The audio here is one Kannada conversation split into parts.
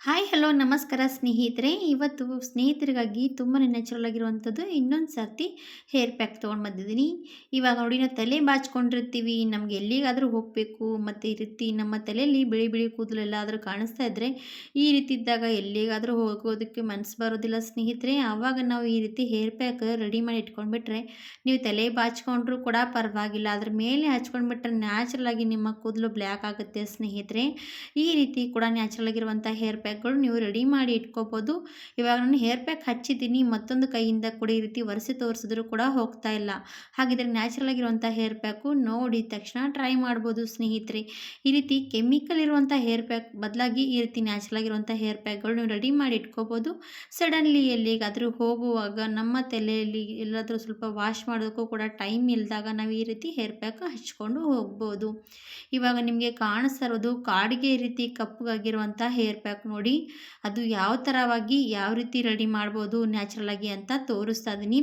ಹಾಯ್ ಹಲೋ ನಮಸ್ಕಾರ ಸ್ನೇಹಿತರೆ. ಇವತ್ತು ಸ್ನೇಹಿತರಿಗಾಗಿ ತುಂಬಾ ನ್ಯಾಚುರಲ್ ಆಗಿರುವಂಥದ್ದು ಇನ್ನೊಂದು ಸರ್ತಿ ಹೇರ್ ಪ್ಯಾಕ್ ತೊಗೊಂಡು ಬಂದಿದ್ದೀನಿ. ಇವಾಗ ನೋಡಿ ನಾವು ತಲೆ ಬಾಚ್ಕೊಂಡಿರ್ತೀವಿ, ನಮ್ಗೆ ಎಲ್ಲಿಗಾದರೂ ಹೋಗಬೇಕು ಮತ್ತು ಈ ರೀತಿ ನಮ್ಮ ತಲೆಯಲ್ಲಿ ಬಿಳಿ ಬಿಳಿ ಕೂದಲು ಎಲ್ಲಾದರೂ ಕಾಣಿಸ್ತಾ ಇದ್ದರೆ ಈ ರೀತಿ ಇದ್ದಾಗ ಎಲ್ಲಿಗಾದರೂ ಹೋಗೋದಕ್ಕೆ ಮನಸ್ಸು ಬರೋದಿಲ್ಲ ಸ್ನೇಹಿತರೆ. ಆವಾಗ ನಾವು ಈ ರೀತಿ ಹೇರ್ ಪ್ಯಾಕ್ ರೆಡಿ ಮಾಡಿ ಇಟ್ಕೊಂಡ್ಬಿಟ್ರೆ ನೀವು ತಲೆ ಬಾಚ್ಕೊಂಡ್ರೂ ಕೂಡ ಪರವಾಗಿಲ್ಲ, ಅದ್ರ ಮೇಲೆ ಹಚ್ಕೊಂಡ್ಬಿಟ್ರೆ ನ್ಯಾಚುರಲ್ ಆಗಿ ನಿಮ್ಮ ಕೂದಲು ಬ್ಲ್ಯಾಕ್ ಆಗುತ್ತೆ ಸ್ನೇಹಿತರೆ. ಈ ರೀತಿ ಕೂಡ ನ್ಯಾಚುರಲ್ ಆಗಿರುವಂಥ ಹೇರ್ ಪ್ಯಾಕ್ಗಳು ನೀವು ರೆಡಿ ಮಾಡಿ ಇಟ್ಕೋಬೋದು. ಇವಾಗ ನಾನು ಹೇರ್ ಪ್ಯಾಕ್ ಹಚ್ಚಿದ್ದೀನಿ, ಮತ್ತೊಂದು ಕೈಯಿಂದ ಕೂಡ ಈ ರೀತಿ ಒರೆಸಿ ತೋರಿಸಿದ್ರು ಕೂಡ ಹೋಗ್ತಾ ಇಲ್ಲ. ಹಾಗಿದ್ರೆ ನ್ಯಾಚುರಲ್ ಆಗಿರುವಂಥ ಹೇರ್ ಪ್ಯಾಕು ನೋಡಿದ ತಕ್ಷಣ ಟ್ರೈ ಮಾಡ್ಬೋದು ಸ್ನೇಹಿತರೆ. ಈ ರೀತಿ ಕೆಮಿಕಲ್ ಇರುವಂಥ ಹೇರ್ ಪ್ಯಾಕ್ ಬದಲಾಗಿ ಈ ರೀತಿ ನ್ಯಾಚುರಲ್ ಆಗಿರುವಂಥ ಹೇರ್ ಪ್ಯಾಕ್ಗಳು ನೀವು ರೆಡಿ ಮಾಡಿ ಇಟ್ಕೋಬೋದು. ಸಡನ್ಲಿ ಎಲ್ಲಿಗಾದರೂ ಹೋಗುವಾಗ ನಮ್ಮ ತಲೆಯಲ್ಲಿ ಎಲ್ಲಾದರೂ ಸ್ವಲ್ಪ ವಾಶ್ ಮಾಡೋದಕ್ಕೂ ಕೂಡ ಟೈಮ್ ಇಲ್ಲದಾಗ ನಾವು ಈ ರೀತಿ ಹೇರ್ ಪ್ಯಾಕ್ ಹಚ್ಕೊಂಡು ಹೋಗ್ಬೋದು. ಇವಾಗ ನಿಮಗೆ ಕಾಣಿಸ್ತಾ ಇರೋದು ಕಾಡಿಗೆ ಈ ರೀತಿ ಕಪ್ಪಗಾಗಿರುವಂಥ ಹೇರ್ ಪ್ಯಾಕ್ ನೋಡಿ. ಅದು ಯಾವ ಥರವಾಗಿ ಯಾವ ರೀತಿ ರೆಡಿ ಮಾಡ್ಬೋದು ನ್ಯಾಚುರಲ್ ಆಗಿ ಅಂತ ತೋರಿಸ್ತಾ ಇದ್ದೀನಿ.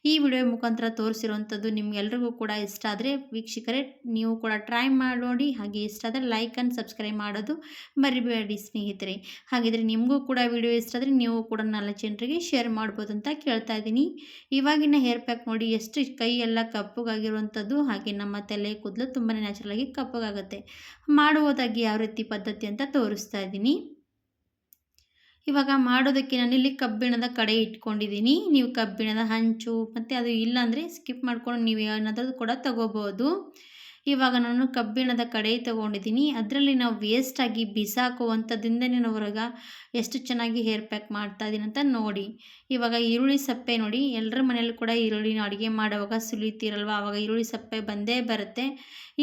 ಈ ವಿಡಿಯೋ ಮುಖಾಂತರ ತೋರಿಸಿರುವಂಥದ್ದು ನಿಮ್ಗೆಲ್ರಿಗೂ ಕೂಡ ಇಷ್ಟ ಆದರೆ ವೀಕ್ಷಕರೇ ನೀವು ಕೂಡ ಟ್ರೈ ಮಾಡಿ ನೋಡಿ. ಹಾಗೆ ಇಷ್ಟ ಆದರೆ ಲೈಕ್ ಆ್ಯಂಡ್ ಸಬ್ಸ್ಕ್ರೈಬ್ ಮಾಡೋದು ಮರಿಬೇಡಿ ಸ್ನೇಹಿತರೆ. ಹಾಗಿದ್ರೆ ನಿಮಗೂ ಕೂಡ ವಿಡಿಯೋ ಇಷ್ಟ ಆದರೆ ನೀವು ಕೂಡ 4 ಜನರಿಗೆ ಶೇರ್ ಮಾಡ್ಬೋದು ಅಂತ ಕೇಳ್ತಾ ಇದ್ದೀನಿ. ಇವಾಗಿನ ಹೇರ್ ಪ್ಯಾಕ್ ನೋಡಿ ಎಷ್ಟು ಕೈ ಎಲ್ಲ ಕಪ್ಪಗಾಗಿರುವಂಥದ್ದು, ಹಾಗೆ ನಮ್ಮ ತಲೆ ಕೂದಲು ತುಂಬಾ ನ್ಯಾಚುರಲ್ ಆಗಿ ಕಪ್ಪಗಾಗುತ್ತೆ. ಮಾಡುವುದಾಗಿ ಯಾವ ರೀತಿ ಪದ್ಧತಿ ಅಂತ ತೋರಿಸ್ತಾ ಇದ್ದೀನಿ. ಇವಾಗ ಮಾಡೋದಕ್ಕೆ ನಾನಿಲ್ಲಿ ಕಬ್ಬಿಣದ ಕಡೆ ಇಟ್ಕೊಂಡಿದ್ದೀನಿ. ನೀವು ಕಬ್ಬಿಣದ ಹಂಚು ಮತ್ತು ಅದು ಇಲ್ಲಾಂದರೆ ಸ್ಕಿಪ್ ಮಾಡ್ಕೊಂಡು ನೀವು ಏನಾದರೂ ಕೂಡ ತಗೋಬೋದು. ಇವಾಗ ನಾನು ಕಬ್ಬಿಣದ ಕಡೆ ತೊಗೊಂಡಿದ್ದೀನಿ. ಅದರಲ್ಲಿ ನಾವು ವೇಸ್ಟಾಗಿ ಬಿಸಾಕುವಂಥದ್ದಿಂದನೇ ನಾವು ಹೊರಗೆ ಎಷ್ಟು ಚೆನ್ನಾಗಿ ಹೇರ್ ಪ್ಯಾಕ್ ಮಾಡ್ತಾಯಿದ್ದೀನಿ ಅಂತ ನೋಡಿ. ಇವಾಗ ಈರುಳ್ಳಿ ಸಪ್ಪೆ ನೋಡಿ, ಎಲ್ಲರ ಮನೆಯಲ್ಲೂ ಕೂಡ ಈರುಳ್ಳಿನ ಅಡುಗೆ ಮಾಡುವಾಗ ಸುಲಿತೀರಲ್ವ, ಆವಾಗ ಈರುಳ್ಳಿ ಸಪ್ಪೆ ಬಂದೇ ಬರುತ್ತೆ.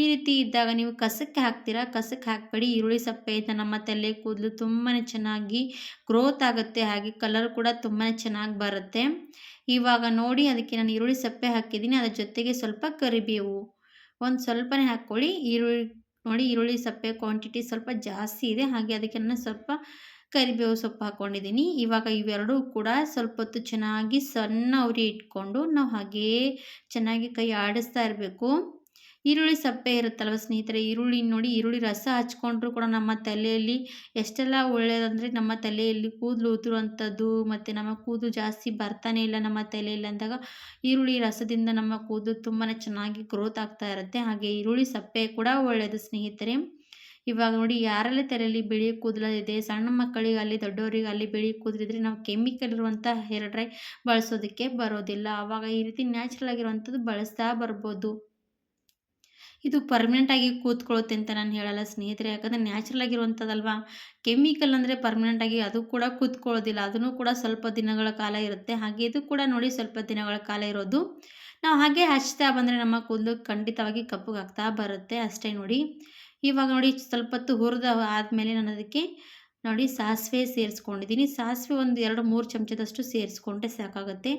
ಈ ರೀತಿ ಇದ್ದಾಗ ನೀವು ಕಸಕ್ಕೆ ಹಾಕ್ತೀರಾ, ಕಸಕ್ಕೆ ಹಾಕಬೇಡಿ. ಈರುಳ್ಳಿ ಸಪ್ಪೆಯಿಂದ ನಮ್ಮ ತಲೆ ಕೂದಲು ತುಂಬಾ ಚೆನ್ನಾಗಿ ಗ್ರೋತ್ ಆಗುತ್ತೆ, ಹಾಗೆ ಕಲರ್ ಕೂಡ ತುಂಬಾ ಚೆನ್ನಾಗಿ ಬರುತ್ತೆ. ಇವಾಗ ನೋಡಿ ಅದಕ್ಕೆ ನಾನು ಈರುಳ್ಳಿ ಸಪ್ಪೆ ಹಾಕಿದ್ದೀನಿ, ಅದ್ರ ಜೊತೆಗೆ ಸ್ವಲ್ಪ ಕರಿಬೇವು ಒಂದು ಸ್ವಲ್ಪನೇ ಹಾಕ್ಕೊಳ್ಳಿ. ನೋಡಿ ಈರುಳ್ಳಿ ಸಪ್ಪೆ ಕ್ವಾಂಟಿಟಿ ಸ್ವಲ್ಪ ಜಾಸ್ತಿ ಇದೆ, ಹಾಗೆ ಅದಕ್ಕೆ ನಾನು ಸ್ವಲ್ಪ ಕರಿಬೇವು ಸೊಪ್ಪು ಹಾಕ್ಕೊಂಡಿದ್ದೀನಿ. ಇವಾಗ ಇವೆರಡೂ ಕೂಡ ಸ್ವಲ್ಪ ಹೊತ್ತು ಚೆನ್ನಾಗಿ ಸಣ್ಣ ಉರಿ ಇಟ್ಕೊಂಡು ನಾವು ಹಾಗೇ ಚೆನ್ನಾಗಿ ಕೈ ಆಡಿಸ್ತಾ ಇರಬೇಕು. ಈರುಳ್ಳಿ ಸಪ್ಪೆ ಇರುತ್ತಲ್ವ ಸ್ನೇಹಿತರೆ, ಈರುಳ್ಳಿ ನೋಡಿ, ಈರುಳ್ಳಿ ರಸ ಹಚ್ಕೊಂಡ್ರೂ ಕೂಡ ನಮ್ಮ ತಲೆಯಲ್ಲಿ ಎಷ್ಟೆಲ್ಲ ಒಳ್ಳೆಯದಂದರೆ ನಮ್ಮ ತಲೆಯಲ್ಲಿ ಕೂದಲು ಉದುರುವಂಥದ್ದು ಮತ್ತು ನಮ್ಮ ಕೂದಲು ಜಾಸ್ತಿ ಬರ್ತಾನೆ ಇಲ್ಲ ನಮ್ಮ ತಲೆಯಲ್ಲಿ ಅಂದಾಗ ಈರುಳ್ಳಿ ರಸದಿಂದ ನಮ್ಮ ಕೂದಲು ತುಂಬಾ ಚೆನ್ನಾಗಿ ಗ್ರೋತ್ ಆಗ್ತಾ ಇರುತ್ತೆ. ಹಾಗೆ ಈರುಳ್ಳಿ ಸಪ್ಪೆ ಕೂಡ ಒಳ್ಳೆಯದು ಸ್ನೇಹಿತರೆ. ಇವಾಗ ನೋಡಿ ಯಾರಲ್ಲಿ ತಲೆಯಲ್ಲಿ ಬಿಳಿ ಕೂದಲಿದೆ, ಸಣ್ಣ ಮಕ್ಕಳಿಗಾಗಲಿ ದೊಡ್ಡವರಿಗಾಗಲಿ ಬಿಳಿ ಕೂದಲಿದ್ರೆ ನಾವು ಕೆಮಿಕಲ್ ಇರುವಂಥ ಹೇರ್ ಡ್ರೈ ಬಳಸೋದಕ್ಕೆ ಬರೋದಿಲ್ಲ. ಆವಾಗ ಈ ರೀತಿ ನ್ಯಾಚುರಲ್ ಆಗಿರುವಂಥದ್ದು ಬಳಸ್ತಾ ಬರ್ಬೋದು. ಇದು ಪರ್ಮನೆಂಟಾಗಿ ಕೂತ್ಕೊಳ್ಳುತ್ತೆ ಅಂತ ನಾನು ಹೇಳಲ್ಲ ಸ್ನೇಹಿತರೆ, ಯಾಕಂದರೆ ನ್ಯಾಚುರಲ್ ಆಗಿರುವಂಥದ್ದಲ್ವಾ. ಕೆಮಿಕಲ್ ಅಂದರೆ ಪರ್ಮನೆಂಟಾಗಿ ಅದು ಕೂಡ ಕೂತ್ಕೊಳ್ಳೋದಿಲ್ಲ, ಅದನ್ನು ಕೂಡ ಸ್ವಲ್ಪ ದಿನಗಳ ಕಾಲ ಇರುತ್ತೆ. ಹಾಗೆ ಇದು ಕೂಡ ನೋಡಿ ಸ್ವಲ್ಪ ದಿನಗಳ ಕಾಲ ಇರೋದು. ನಾವು ಹಾಗೆ ಹಚ್ತಾ ಬಂದರೆ ನಮ್ಮ ಕೂದಲು ಖಂಡಿತವಾಗಿ ಕಪ್ಪಗಾಗ್ತಾ ಬರುತ್ತೆ ಅಷ್ಟೇ ನೋಡಿ. ಇವಾಗ ನೋಡಿ ಸ್ವಲ್ಪ ಹೊತ್ತು ಹುರಿದ ಆದಮೇಲೆ ನಾನು ಅದಕ್ಕೆ ನೋಡಿ ಸಾಸಿವೆ ಸೇರಿಸ್ಕೊಂಡಿದ್ದೀನಿ. ಸಾಸಿವೆ ಒಂದು 2-3 ಚಮಚದಷ್ಟು ಸೇರಿಸ್ಕೊಂಡ್ರೆ ಸಾಕಾಗುತ್ತೆ.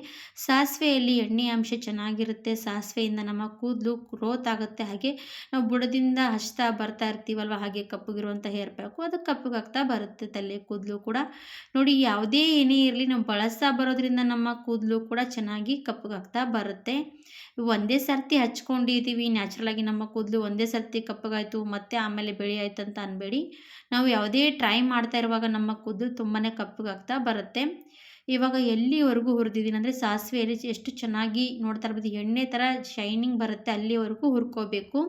ಸಾಸಿವೆಯಲ್ಲಿ ಎಣ್ಣೆ ಅಂಶ ಚೆನ್ನಾಗಿರುತ್ತೆ, ಸಾಸಿವೆಯಿಂದ ನಮ್ಮ ಕೂದಲು ಗ್ರೋತ್ ಆಗುತ್ತೆ. ಹಾಗೆ ನಾವು ಬುಡದಿಂದ ಹಚ್ತಾ ಬರ್ತಾ ಇರ್ತೀವಲ್ವ, ಹಾಗೆ ಕಪ್ಪಗಿರುವಂಥ ಹೇರ್ ಪ್ಯಾಕು ಅದು ಕಪ್ಪಗಾಗ್ತಾ ಬರುತ್ತೆ ತಲೆ ಕೂದಲು ಕೂಡ. ನೋಡಿ ಯಾವುದೇ ಏನೇ ಇರಲಿ ನಾವು ಬಳಸ್ತಾ ಬರೋದ್ರಿಂದ ನಮ್ಮ ಕೂದಲು ಕೂಡ ಚೆನ್ನಾಗಿ ಕಪ್ಪಗಾಗ್ತಾ ಬರುತ್ತೆ. ಒಂದೇ ಸರ್ತಿ ಹಚ್ಕೊಂಡಿದ್ದೀವಿ ನ್ಯಾಚುರಲ್ ಆಗಿ ನಮ್ಮ ಕೂದಲು ಒಂದೇ ಸರ್ತಿ ಕಪ್ಪಗಾಯಿತು ಮತ್ತು ಆಮೇಲೆ ಬಿಳಿ ಆಯ್ತು ಅಂತ ಅನ್ಬೇಡಿ. ನಾವು ಯಾವುದೇ ಟ್ರೈ ಮಾಡ್ತಾ ಇರುವಾಗ ನಮ್ಮ ಕೂದಲು ತುಂಬಾ ಕಪ್ಪಗಾಗ್ತಾ ಬರುತ್ತೆ. ಇವಾಗ ಎಲ್ಲಿವರೆಗೂ ಹುರಿದಿದ್ದೀನಿ ಅಂದರೆ ಸಾಸಿವೆಯಲ್ಲಿ ಎಷ್ಟು ಚೆನ್ನಾಗಿ ನೋಡ್ತಾ ಇರ್ಬೋದು ಎಣ್ಣೆ ಥರ ಶೈನಿಂಗ್ ಬರುತ್ತೆ ಅಲ್ಲಿವರೆಗೂ ಹುರ್ಕೋಬೇಕು.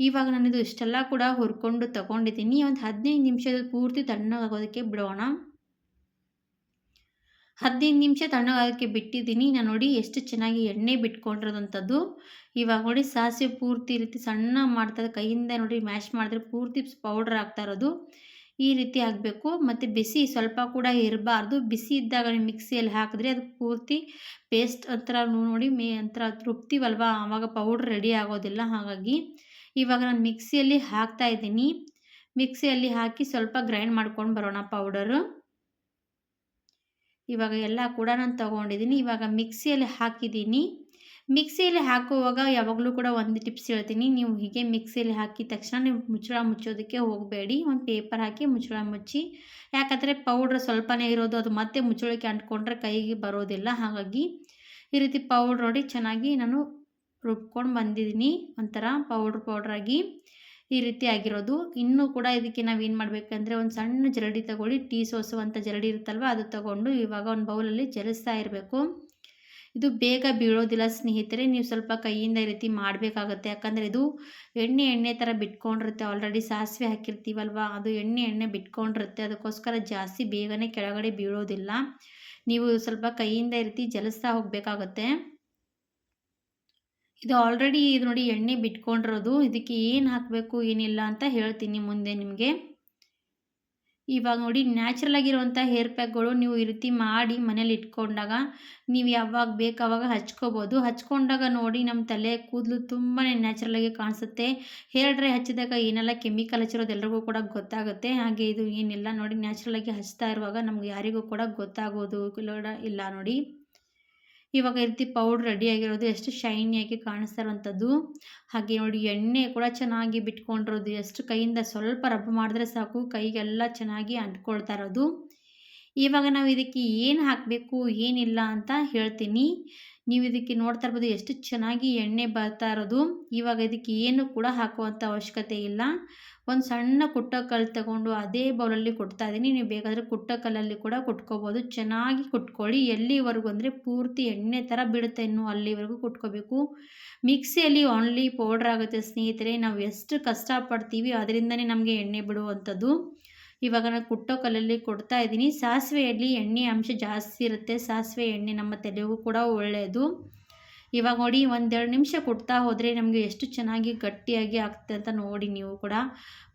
ಇವಾಗ ನಾನಿದು ಇಷ್ಟೆಲ್ಲ ಕೂಡ ಹುರ್ಕೊಂಡು ತೊಗೊಂಡಿದ್ದೀನಿ. ಒಂದು 15 ನಿಮಿಷದ ಪೂರ್ತಿ ತಣ್ಣಗಾಗೋದಕ್ಕೆ ಬಿಡೋಣ. 15 ನಿಮಿಷ ತಣ್ಣಗಾಗೋಕ್ಕೆ ಬಿಟ್ಟಿದ್ದೀನಿ. ನಾನು ನೋಡಿ ಎಷ್ಟು ಚೆನ್ನಾಗಿ ಎಣ್ಣೆ ಬಿಟ್ಕೊಂಡಿರೋದಂಥದ್ದು. ಇವಾಗ ನೋಡಿ ಸಾಸಿವೆ ಪೂರ್ತಿ ಈ ರೀತಿ ಸಣ್ಣ ಮಾಡ್ತಾ ಕೈಯಿಂದ ನೋಡಿ ಮ್ಯಾಶ್ ಮಾಡಿದ್ರೆ ಪೂರ್ತಿ ಪೌಡ್ರ್ ಆಗ್ತಾ ಇರೋದು ಈ ರೀತಿ ಆಗಬೇಕು. ಮತ್ತು ಬಿಸಿ ಸ್ವಲ್ಪ ಕೂಡ ಇರಬಾರ್ದು. ಬಿಸಿ ಇದ್ದಾಗ ನೀವು ಮಿಕ್ಸಿಯಲ್ಲಿ ಹಾಕಿದ್ರೆ ಅದು ಪೂರ್ತಿ ಪೇಸ್ಟ್ ಒಂಥರ ನೋಡಿ ಒಂಥರ ರುಬ್ತೀವಲ್ವ, ಆವಾಗ ಪೌಡ್ರ್ ರೆಡಿ ಆಗೋದಿಲ್ಲ. ಹಾಗಾಗಿ ಇವಾಗ ನಾನು ಮಿಕ್ಸಿಯಲ್ಲಿ ಹಾಕ್ತಾಯಿದ್ದೀನಿ. ಮಿಕ್ಸಿಯಲ್ಲಿ ಹಾಕಿ ಸ್ವಲ್ಪ ಗ್ರೈಂಡ್ ಮಾಡ್ಕೊಂಡು ಬರೋಣ ಪೌಡರು. ಇವಾಗ ಎಲ್ಲ ಕೂಡ ನಾನು ತೊಗೊಂಡಿದ್ದೀನಿ. ಇವಾಗ ಮಿಕ್ಸಿಯಲ್ಲಿ ಹಾಕಿದ್ದೀನಿ. ಮಿಕ್ಸಿಯಲ್ಲಿ ಹಾಕುವಾಗ ಯಾವಾಗಲೂ ಕೂಡ ಒಂದು ಟಿಪ್ಸ್ ಹೇಳ್ತೀನಿ. ನೀವು ಹೀಗೆ ಮಿಕ್ಸಿಯಲ್ಲಿ ಹಾಕಿದ ತಕ್ಷಣ ನೀವು ಮುಚ್ಚಳ ಮುಚ್ಚೋದಕ್ಕೆ ಹೋಗಬೇಡಿ. ಒಂದು ಪೇಪರ್ ಹಾಕಿ ಮುಚ್ಚಳ ಮುಚ್ಚಿ, ಯಾಕಂದರೆ ಪೌಡ್ರ್ ಸ್ವಲ್ಪನೇ ಇರೋದು, ಅದು ಮತ್ತೆ ಮುಚ್ಚಳಕ್ಕೆ ಅಂಟ್ಕೊಂಡ್ರೆ ಕೈಗೆ ಬರೋದಿಲ್ಲ. ಹಾಗಾಗಿ ಈ ರೀತಿ ಪೌಡ್ರ್ ನೋಡಿ ಚೆನ್ನಾಗಿ ನಾನು ರುಬ್ಕೊಂಡು ಬಂದಿದ್ದೀನಿ ಒಂಥರ ಪೌಡ್ರಾಗಿ. ಈ ರೀತಿ ಆಗಿರೋದು. ಇನ್ನೂ ಕೂಡ ಇದಕ್ಕೆ ನಾವೇನು ಮಾಡಬೇಕಂದ್ರೆ ಒಂದು ಸಣ್ಣ ಜರಡಿ ತಗೊಳ್ಳಿ, ಟೀ ಸೋಸುವಂಥ ಜರಡಿ ಇರುತ್ತಲ್ವ ಅದು ತಗೊಂಡು ಇವಾಗ ಒಂದು ಬೌಲಲ್ಲಿ ಜರಡಿಸ್ತಾ ಇರಬೇಕು. ಇದು ಬೇಗ ಬೀಳೋದಿಲ್ಲ ಸ್ನೇಹಿತರೆ, ನೀವು ಸ್ವಲ್ಪ ಕೈಯಿಂದ ಈ ರೀತಿ ಮಾಡಬೇಕಾಗತ್ತೆ. ಯಾಕಂದರೆ ಇದು ಎಣ್ಣೆ ಥರ ಬಿಟ್ಕೊಂಡಿರುತ್ತೆ. ಆಲ್ರೆಡಿ ಸಾಸಿವೆ ಹಾಕಿರ್ತೀವಲ್ವ, ಅದು ಎಣ್ಣೆ ಬಿಟ್ಕೊಂಡಿರುತ್ತೆ. ಅದಕ್ಕೋಸ್ಕರ ಜಾಸ್ತಿ ಬೇಗನೆ ಕೆಳಗಡೆ ಬೀಳೋದಿಲ್ಲ. ನೀವು ಸ್ವಲ್ಪ ಕೈಯಿಂದ ಈ ರೀತಿ ಜಲಿಸ್ತಾ ಹೋಗಬೇಕಾಗತ್ತೆ. ಇದು ಆಲ್ರೆಡಿ ಇದು ನೋಡಿ ಎಣ್ಣೆ ಬಿಟ್ಕೊಂಡಿರೋದು. ಇದಕ್ಕೆ ಏನು ಹಾಕಬೇಕು ಏನಿಲ್ಲ ಅಂತ ಹೇಳ್ತೀನಿ ಮುಂದೆ ನಿಮಗೆ. ಇವಾಗ ನೋಡಿ ನ್ಯಾಚುರಲ್ ಆಗಿರುವಂಥ ಹೇರ್ ಪ್ಯಾಕ್ಗಳು ನೀವು ಈ ರೀತಿ ಮಾಡಿ ಮನೇಲಿ ಇಟ್ಕೊಂಡಾಗ ನೀವು ಯಾವಾಗ ಬೇಕು ಆವಾಗ ಹಚ್ಕೋಬೋದು. ಹಚ್ಕೊಂಡಾಗ ನೋಡಿ ನಮ್ಮ ತಲೆ ಕೂದಲು ತುಂಬಾ ನ್ಯಾಚುರಲಾಗಿ ಕಾಣಿಸುತ್ತೆ. ಹೇರ್ ಡ್ರೈ ಹಚ್ಚಿದಾಗ ಏನೆಲ್ಲ ಕೆಮಿಕಲ್ ಹಚ್ಚಿರೋದು ಎಲ್ರಿಗೂ ಕೂಡ ಗೊತ್ತಾಗುತ್ತೆ. ಹಾಗೆ ಇದು ಏನಿಲ್ಲ ನೋಡಿ, ನ್ಯಾಚುರಲಾಗಿ ಹಚ್ತಾ ಇರುವಾಗ ನಮ್ಗೆ ಯಾರಿಗೂ ಕೂಡ ಗೊತ್ತಾಗೋದು ಇಲ್ಲ ನೋಡಿ. ಇವಾಗ ಈ ರೀತಿ ಪೌಡ್ರ್ ರೆಡಿಯಾಗಿರೋದು ಎಷ್ಟು ಶೈನಿಯಾಗಿ ಕಾಣಿಸ್ತಾ ಇರುವಂಥದ್ದು. ಹಾಗೆ ನೋಡಿ ಎಣ್ಣೆ ಕೂಡ ಚೆನ್ನಾಗಿ ಬಿಟ್ಕೊಂಡಿರೋದು. ಎಷ್ಟು ಕೈಯಿಂದ ಸ್ವಲ್ಪ ರಬ್ ಮಾಡಿದ್ರೆ ಸಾಕು ಕೈಗೆಲ್ಲ ಚೆನ್ನಾಗಿ ಅಂಟ್ಕೊಳ್ತಾ ಇರೋದು. ಇವಾಗ ನಾವು ಇದಕ್ಕೆ ಏನು ಹಾಕಬೇಕು ಏನಿಲ್ಲ ಅಂತ ಹೇಳ್ತೀನಿ. ನೀವು ಇದಕ್ಕೆ ನೋಡ್ತಾ ಇರ್ಬೋದು ಎಷ್ಟು ಚೆನ್ನಾಗಿ ಎಣ್ಣೆ ಬರ್ತಾ ಇರೋದು. ಇವಾಗ ಇದಕ್ಕೆ ಏನು ಕೂಡ ಹಾಕುವಂಥ ಅವಶ್ಯಕತೆ ಇಲ್ಲ. ಒಂದು ಸಣ್ಣ ಕುಟ್ಟ ಕಲ್ಲು ತಗೊಂಡು ಅದೇ ಬೌಲಲ್ಲಿ ಕೊಡ್ತಾ ಇದ್ದೀನಿ. ನೀವು ಬೇಕಾದರೆ ಕುಟ್ಟ ಕಲ್ಲಲ್ಲಿ ಕೂಡ ಕುಟ್ಕೋಬೋದು. ಚೆನ್ನಾಗಿ ಕುಟ್ಕೊಳ್ಳಿ. ಎಲ್ಲಿವರೆಗೂ ಅಂದರೆ ಪೂರ್ತಿ ಎಣ್ಣೆ ಥರ ಬಿಡುತ್ತೆ ಇನ್ನು ಅಲ್ಲಿವರೆಗೂ ಕುಟ್ಕೋಬೇಕು. ಮಿಕ್ಸಿಯಲ್ಲಿ ಓನ್ಲಿ ಪೌಡ್ರ್ ಆಗುತ್ತೆ ಸ್ನೇಹಿತರೆ. ನಾವು ಎಷ್ಟು ಕಷ್ಟಪಡ್ತೀವಿ ಅದರಿಂದನೇ ನಮಗೆ ಎಣ್ಣೆ ಬಿಡುವಂಥದ್ದು. ಇವಾಗ ನಾನು ಕುಟ್ಟೋ ಕಲ್ಲಲ್ಲಿ ಕೊಡ್ತಾ ಇದ್ದೀನಿ. ಸಾಸಿವೆಯಲ್ಲಿ ಎಣ್ಣೆ ಅಂಶ ಜಾಸ್ತಿ ಇರುತ್ತೆ. ಸಾಸಿವೆ ಎಣ್ಣೆ ನಮ್ಮ ತಲೆಗೂ ಕೂಡ ಒಳ್ಳೆಯದು. ಇವಾಗ ನೋಡಿ 1-2 ನಿಮಿಷ ಕುಟ್ತಾ ಹೋದರೆ ನಮಗೆ ಎಷ್ಟು ಚೆನ್ನಾಗಿ ಗಟ್ಟಿಯಾಗಿ ಆಗ್ತದೆ ಅಂತ ನೋಡಿ. ನೀವು ಕೂಡ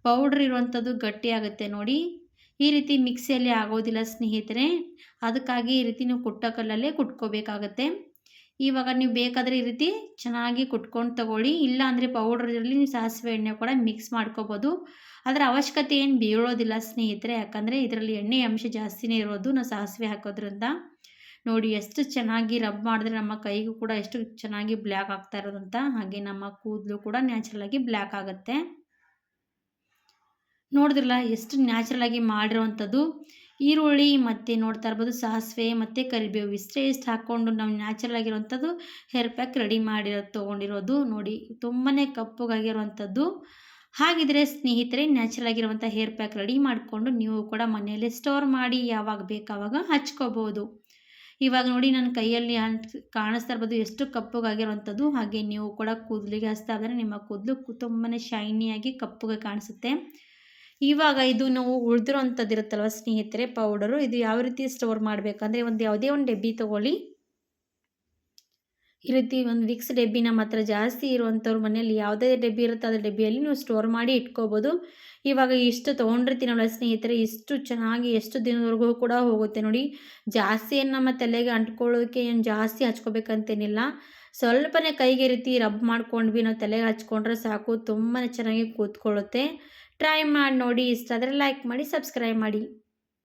ಪೌಡ್ರ್ ಇರುವಂಥದ್ದು ಗಟ್ಟಿಯಾಗುತ್ತೆ ನೋಡಿ. ಈ ರೀತಿ ಮಿಕ್ಸಿಯಲ್ಲಿ ಆಗೋದಿಲ್ಲ ಸ್ನೇಹಿತರೆ. ಅದಕ್ಕಾಗಿ ಈ ರೀತಿ ನೀವು ಕುಟ್ಟೋ ಕಲ್ಲಲ್ಲೇ ಕುಟ್ಕೋಬೇಕಾಗತ್ತೆ. ಇವಾಗ ನೀವು ಬೇಕಾದರೆ ಈ ರೀತಿ ಚೆನ್ನಾಗಿ ಕುಟ್ಕೊಂಡು ತಗೊಳ್ಳಿ. ಇಲ್ಲ ಅಂದರೆ ಪೌಡ್ರಲ್ಲಿ ನೀವು ಸಾಸಿವೆ ಎಣ್ಣೆ ಕೂಡ ಮಿಕ್ಸ್ ಮಾಡ್ಕೋಬೋದು. ಅದರ ಅವಶ್ಯಕತೆ ಏನು ಬೀಳೋದಿಲ್ಲ ಸ್ನೇಹಿತರೆ. ಯಾಕಂದರೆ ಇದರಲ್ಲಿ ಎಣ್ಣೆ ಅಂಶ ಜಾಸ್ತಿನೇ ಇರೋದು ನಾವು ಸಾಸಿವೆ ಹಾಕೋದ್ರಿಂದ. ನೋಡಿ ಎಷ್ಟು ಚೆನ್ನಾಗಿ ರಬ್ ಮಾಡಿದ್ರೆ ನಮ್ಮ ಕೈಗೂ ಕೂಡ ಎಷ್ಟು ಚೆನ್ನಾಗಿ ಬ್ಲ್ಯಾಕ್ ಆಗ್ತಾ ಇರೋದಂತ. ಹಾಗೆ ನಮ್ಮ ಕೂದಲು ಕೂಡ ನ್ಯಾಚುರಲಾಗಿ ಬ್ಲ್ಯಾಕ್ ಆಗುತ್ತೆ. ನೋಡಿದ್ರಲ್ಲ ಎಷ್ಟು ನ್ಯಾಚುರಲಾಗಿ ಮಾಡಿರೋವಂಥದ್ದು. ಈರುಳ್ಳಿ ಮತ್ತು ನೋಡ್ತಾ ಇರ್ಬೋದು ಸಾಸಿವೆ ಮತ್ತು ಕರಿಬೇವು ಇಷ್ಟು ಹಾಕ್ಕೊಂಡು ನಾವು ನ್ಯಾಚುರಲ್ ಆಗಿರುವಂಥದ್ದು ಹೇರ್ ಪ್ಯಾಕ್ ರೆಡಿ ತೊಗೊಂಡಿರೋದು ನೋಡಿ. ತುಂಬಾ ಕಪ್ಪಗಾಗಿರುವಂಥದ್ದು. ಹಾಗಿದ್ರೆ ಸ್ನೇಹಿತರೆ ನ್ಯಾಚುರಲ್ ಆಗಿರುವಂಥ ಹೇರ್ ಪ್ಯಾಕ್ ರೆಡಿ ಮಾಡಿಕೊಂಡು ನೀವು ಕೂಡ ಮನೆಯಲ್ಲೇ ಸ್ಟೋರ್ ಮಾಡಿ ಯಾವಾಗ ಬೇಕಾವಾಗ ಹಚ್ಕೋಬೋದು. ಇವಾಗ ನೋಡಿ ನನ್ನ ಕೈಯಲ್ಲಿ ಕಾಣಿಸ್ತಾ ಇರ್ಬೋದು ಎಷ್ಟು ಕಪ್ಪಗಾಗಿರುವಂಥದ್ದು. ಹಾಗೆ ನೀವು ಕೂಡ ಕೂದಲಿಗೆ ಹಚ್ತಾ ಇದ್ದರೆ ನಿಮ್ಮ ಕೂದಲು ತುಂಬಾ ಶೈನಿಯಾಗಿ ಕಪ್ಪಗೆ ಕಾಣಿಸುತ್ತೆ. ಇವಾಗ ಇದು ನಾವು ಉಳಿದಿರೋಂಥದ್ದು ಇರುತ್ತಲ್ವ ಸ್ನೇಹಿತರೆ ಪೌಡರು, ಇದು ಯಾವ ರೀತಿ ಸ್ಟೋರ್ ಮಾಡಬೇಕಂದ್ರೆ ಯಾವುದೇ ಒಂದು ಡಬ್ಬಿ ತೊಗೊಳ್ಳಿ. ಈ ರೀತಿ ಒಂದು ವಿಕ್ಸ್ ಡಬ್ಬಿ ನಮ್ಮ ಹತ್ರ ಜಾಸ್ತಿ ಇರುವಂಥವ್ರ ಮನೆಯಲ್ಲಿ ಯಾವುದೇ ಡಬ್ಬಿ ಇರುತ್ತೆ ಅದ್ರ ಡಬ್ಬಿಯಲ್ಲಿ ನೀವು ಸ್ಟೋರ್ ಮಾಡಿ ಇಟ್ಕೋಬೋದು. ಇವಾಗ ಇಷ್ಟು ತೊಗೊಂಡಿರ್ತೀನಲ್ಲ ಸ್ನೇಹಿತರೆ, ಇಷ್ಟು ಚೆನ್ನಾಗಿ ಎಷ್ಟು ದಿನದವರೆಗೂ ಕೂಡ ಹೋಗುತ್ತೆ ನೋಡಿ. ಜಾಸ್ತಿ ಏನು ನಮ್ಮ ತಲೆಗೆ ಅಂಟ್ಕೊಳ್ಳೋಕೆ ಏನು ಜಾಸ್ತಿ ಹಚ್ಕೋಬೇಕಂತೇನಿಲ್ಲ. ಸ್ವಲ್ಪನೇ ಕೈಗೆ ರೀತಿ ರಬ್ ಮಾಡ್ಕೊಂಡ್ವಿ ನಾವು ತಲೆಗೆ ಹಚ್ಕೊಂಡ್ರೆ ಸಾಕು, ತುಂಬಾ ಚೆನ್ನಾಗಿ ಕೂತ್ಕೊಳ್ಳುತ್ತೆ. ಟ್ರೈ ಮಾಡಿ ನೋಡಿ. ಇಷ್ಟ ಆದರೆ ಲೈಕ್ ಮಾಡಿ, ಸಬ್ಸ್ಕ್ರೈಬ್ ಮಾಡಿ.